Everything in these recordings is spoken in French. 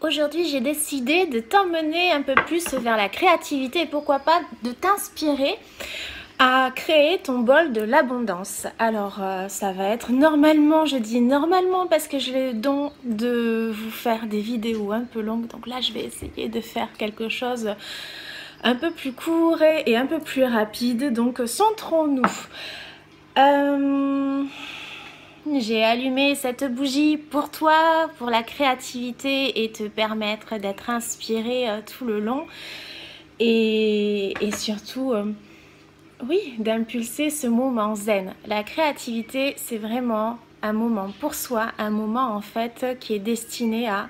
Aujourd'hui, j'ai décidé de t'emmener un peu plus vers la créativité et pourquoi pas de t'inspirer à créer ton bol de l'abondance. Alors, ça va être normalement, je dis normalement parce que j'ai le don de vous faire des vidéos un peu longues. Donc là, je vais essayer de faire quelque chose un peu plus court et un peu plus rapide. Donc, centrons-nous. J'ai allumé cette bougie pour toi, pour la créativité et te permettre d'être inspiré tout le long et surtout, oui, d'impulser ce moment zen. La créativité, c'est vraiment un moment pour soi, un moment en fait qui est destiné à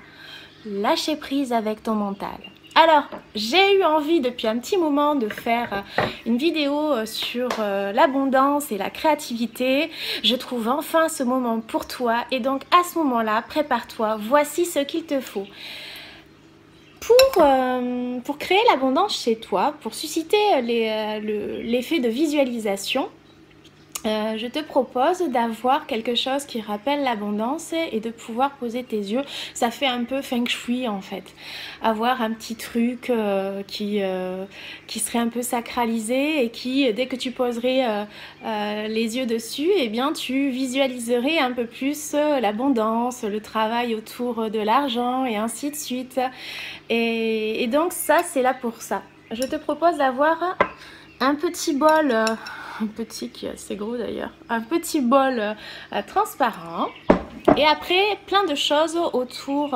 lâcher prise avec ton mental. Alors, j'ai eu envie depuis un petit moment de faire une vidéo sur l'abondance et la créativité. Je trouve enfin ce moment pour toi et donc à ce moment-là, prépare-toi. Voici ce qu'il te faut. Pour créer l'abondance chez toi, pour susciter l'effet de visualisation, je te propose d'avoir quelque chose qui rappelle l'abondance et de pouvoir poser tes yeux. Ça fait un peu feng shui en fait. Avoir un petit truc qui serait un peu sacralisé et qui, dès que tu poserais les yeux dessus, eh bien tu visualiserais un peu plus l'abondance, le travail autour de l'argent et ainsi de suite. Et donc ça, c'est là pour ça. Je te propose d'avoir un petit bol... un petit qui est assez gros d'ailleurs, un petit bol transparent et après plein de choses autour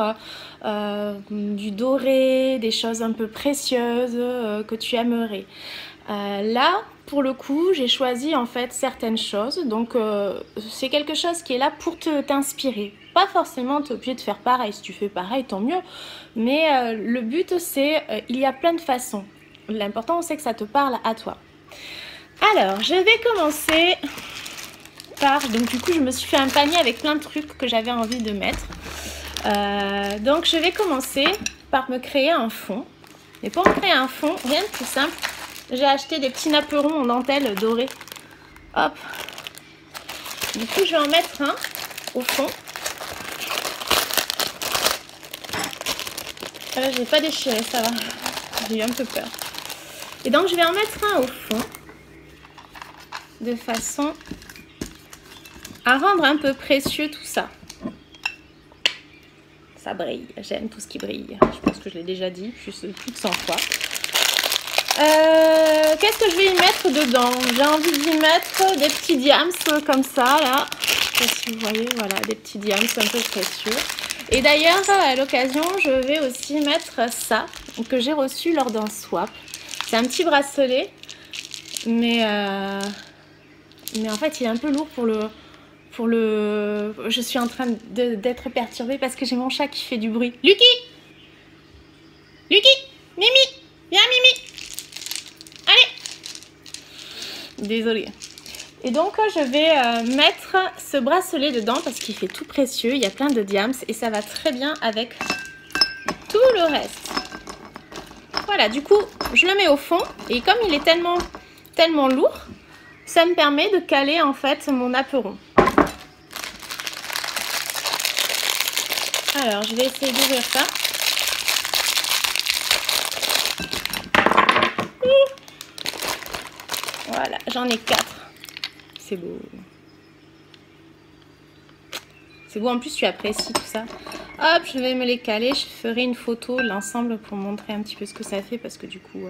du doré, des choses un peu précieuses que tu aimerais. Là, pour le coup, j'ai choisi en fait certaines choses, donc c'est quelque chose qui est là pour t'inspirer. Pas forcément t'es obligé de faire pareil, si tu fais pareil tant mieux, mais le but c'est, il y a plein de façons. L'important c'est que ça te parle à toi. Alors, je vais commencer par... Donc, du coup, je me suis fait un panier avec plein de trucs que j'avais envie de mettre. Donc, je vais commencer par me créer un fond. Et pour me créer un fond, rien de plus simple, j'ai acheté des petits napperons en dentelle dorée. Hop. Du coup, je vais en mettre un au fond. Là, je n'ai pas déchiré, ça va. J'ai eu un peu peur. Et donc, je vais en mettre un au fond. De façon à rendre un peu précieux tout ça. Ça brille, j'aime tout ce qui brille. Je pense que je l'ai déjà dit plus de 100 fois. Qu'est-ce que je vais y mettre dedans? J'ai envie d'y mettre des petits diams comme ça, là. Je sais pas si vous voyez, voilà, des petits diams un peu précieux. Et d'ailleurs, à l'occasion, je vais aussi mettre ça, que j'ai reçu lors d'un swap. C'est un petit bracelet, mais en fait, il est un peu lourd pour le... Je suis en train d'être perturbée parce que j'ai mon chat qui fait du bruit. Lucky! Lucky! Mimi! Viens, Mimi! Allez! Désolée. Et donc, je vais mettre ce bracelet dedans parce qu'il fait tout précieux. Il y a plein de diams et ça va très bien avec tout le reste. Voilà, du coup, je le mets au fond. Et comme il est tellement lourd, ça me permet de caler en fait mon apéron. Alors, je vais essayer d'ouvrir ça. Voilà, j'en ai 4. C'est beau. C'est beau, en plus tu apprécies tout ça. Hop, je vais me les caler. Je ferai une photo de l'ensemble pour montrer un petit peu ce que ça fait parce que du coup...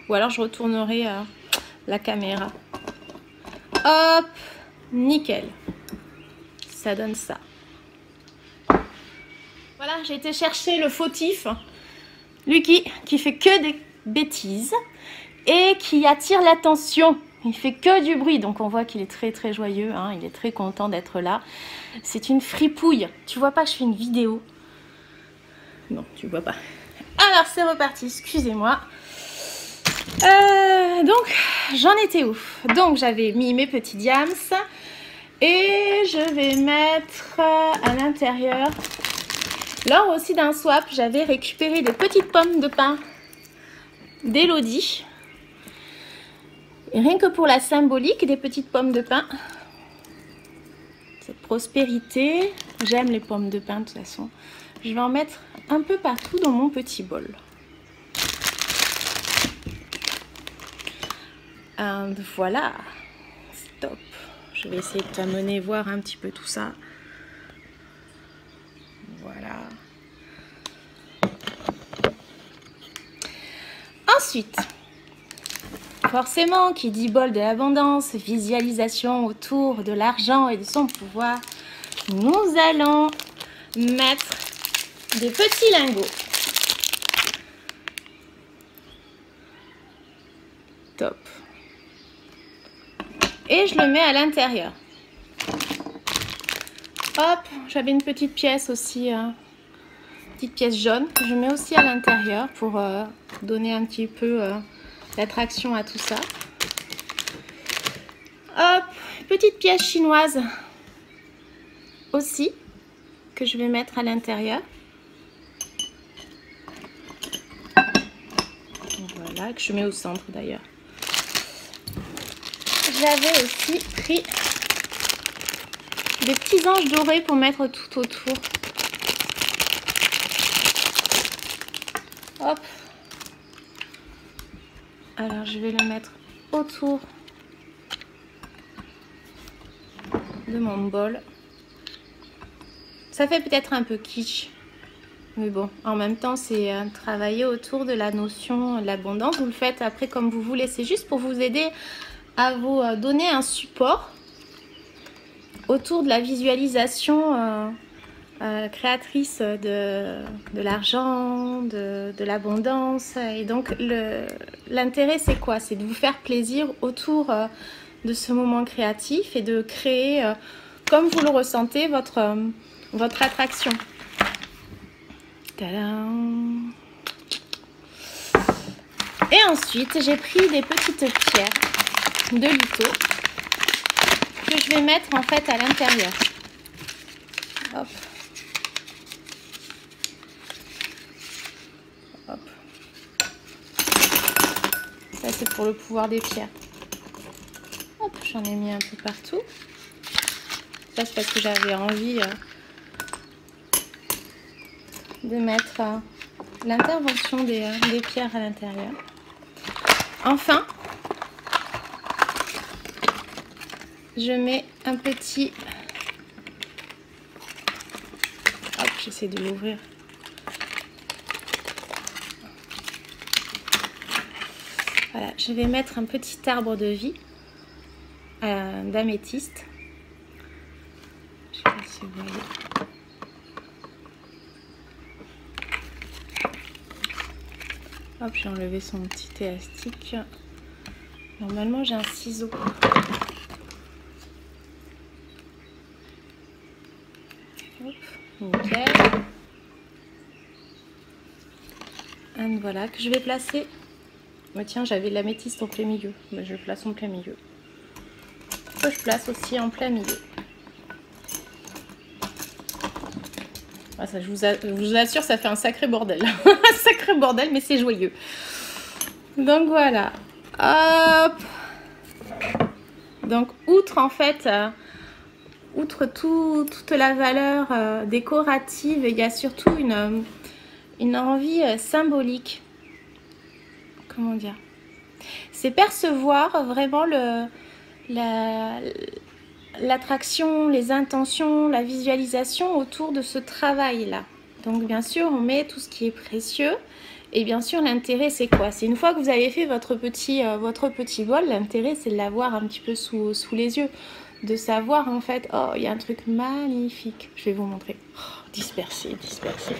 ou alors je retournerai la caméra. Hop, nickel. Ça donne ça. Voilà, j'ai été chercher le fautif. Lucky, qui fait que des bêtises et qui attire l'attention. Il fait que du bruit, donc on voit qu'il est très joyeux, hein. Il est très content d'être là. C'est une fripouille. Tu vois pas que je fais une vidéo? Non, tu vois pas. Alors, c'est reparti, excusez-moi. Donc, j'en étais où? Donc, j'avais mis mes petits diams. Et je vais mettre à l'intérieur... Lors aussi d'un swap, j'avais récupéré des petites pommes de pin d'Elodie. Et rien que pour la symbolique des petites pommes de pin. Cette prospérité. J'aime les pommes de pin de toute façon. Je vais en mettre un peu partout dans mon petit bol. And voilà, stop. Je vais essayer de t'amener voir un petit peu tout ça. Voilà. Ensuite, forcément, qui dit bol de l'abondance, visualisation autour de l'argent et de son pouvoir, nous allons mettre des petits lingots. Top. Et je le mets à l'intérieur. Hop, j'avais une petite pièce aussi, petite pièce jaune que je mets aussi à l'intérieur pour donner un petit peu d'attraction à tout ça. Hop, petite pièce chinoise aussi que je vais mettre à l'intérieur. Voilà, que je mets au centre d'ailleurs. J'avais aussi pris des petits anges dorés pour mettre tout autour. Hop. Alors je vais le mettre autour de mon bol. Ça fait peut-être un peu kitsch, mais bon, en même temps c'est travailler autour de la notion de l'abondance. Vous le faites après comme vous voulez, c'est juste pour vous aider à vous donner un support autour de la visualisation créatrice de l'argent, de l'abondance. Et donc l'intérêt c'est quoi? C'est de vous faire plaisir autour de ce moment créatif et de créer comme vous le ressentez votre attraction. Tadam! Et ensuite j'ai pris des petites pierres de litho que je vais mettre en fait à l'intérieur. Hop. Hop. Ça c'est pour le pouvoir des pierres. Hop, j'en ai mis un peu partout. Ça c'est parce que j'avais envie de mettre l'intervention des pierres à l'intérieur. Enfin, je mets un petit... Hop, j'essaie de l'ouvrir. Voilà, je vais mettre un petit arbre de vie d'améthyste. Je sais pas si vous voyez. Hop, j'ai enlevé son petit élastique. Normalement, j'ai un ciseau. Hop, nickel. Et voilà, que je vais placer. Oh, tiens, j'avais l'améthyste en plein milieu. Mais je le place en plein milieu. Que je place aussi en plein milieu. Ah, ça, je vous assure, ça fait un sacré bordel. Un sacré bordel, mais c'est joyeux. Donc voilà. Hop. Donc outre en fait, outre toute la valeur décorative, il y a surtout une envie symbolique. Comment dire? C'est percevoir vraiment l'attraction, les intentions, la visualisation autour de ce travail-là. Donc bien sûr, on met tout ce qui est précieux. Et bien sûr, l'intérêt, c'est quoi? C'est une fois que vous avez fait votre petit bol, l'intérêt, c'est de l'avoir un petit peu sous les yeux. De savoir, en fait, oh, il y a un truc magnifique. Je vais vous montrer. Oh, dispersé, dispersé.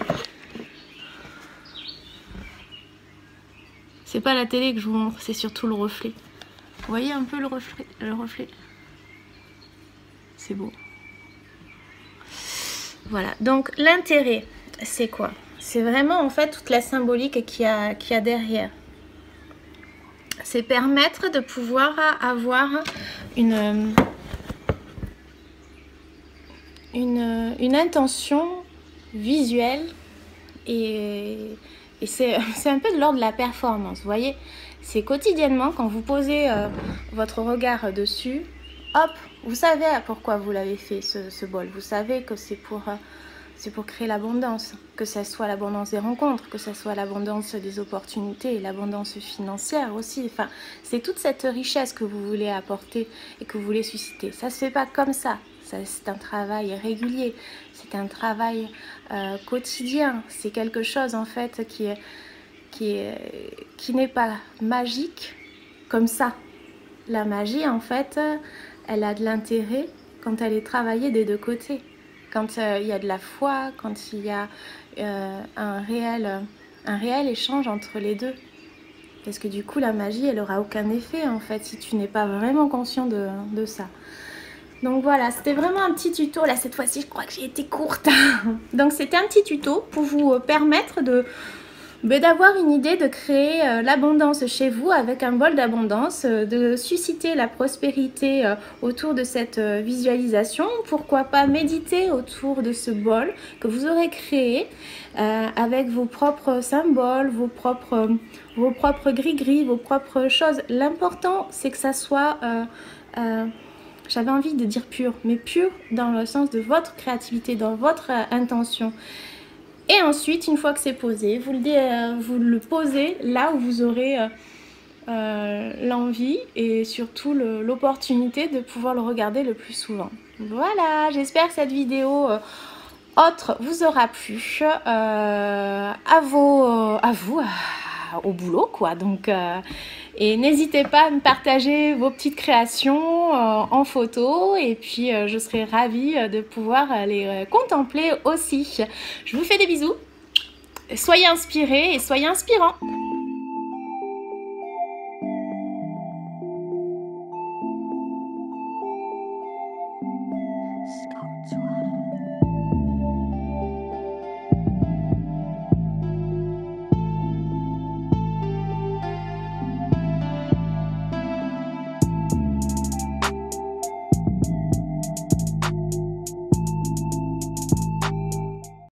C'est pas la télé que je vous montre, c'est surtout le reflet. Vous voyez un peu le reflet? C'est beau. Voilà, donc l'intérêt, c'est quoi? C'est vraiment en fait toute la symbolique qu'il y a derrière. C'est permettre de pouvoir avoir une intention visuelle et c'est un peu de l'ordre de la performance, vous voyez? C'est quotidiennement quand vous posez votre regard dessus, hop, vous savez pourquoi vous l'avez fait ce bol. Vous savez que c'est pour c'est pour créer l'abondance, que ce soit l'abondance des rencontres, que ce soit l'abondance des opportunités, l'abondance financière aussi. Enfin, c'est toute cette richesse que vous voulez apporter et que vous voulez susciter. Ça ne se fait pas comme ça. C'est un travail régulier, c'est un travail quotidien. C'est quelque chose en fait qui n'est pas magique comme ça. La magie en fait, elle a de l'intérêt quand elle est travaillée des deux côtés. Quand il y a de la foi, quand il y a un réel échange entre les deux. Parce que du coup, la magie, elle n'aura aucun effet, en fait, si tu n'es pas vraiment conscient de ça. Donc voilà, c'était vraiment un petit tuto. Là, cette fois-ci, je crois que j'ai été courte. Donc c'était un petit tuto pour vous permettre d'avoir une idée de créer l'abondance chez vous avec un bol d'abondance, de susciter la prospérité autour de cette visualisation. Pourquoi pas méditer autour de ce bol que vous aurez créé avec vos propres symboles, vos propres gris-gris, vos propres choses. L'important, c'est que ça soit, j'avais envie de dire pur, mais pur dans le sens de votre créativité, dans votre intention. Et ensuite, une fois que c'est posé, vous le posez là où vous aurez l'envie et surtout l'opportunité de pouvoir le regarder le plus souvent. Voilà, j'espère que cette vidéo autre vous aura plu. Au boulot quoi. Donc, et n'hésitez pas à me partager vos petites créations en photo et puis je serai ravie de pouvoir les contempler aussi. Je vous fais des bisous, soyez inspirés et soyez inspirants.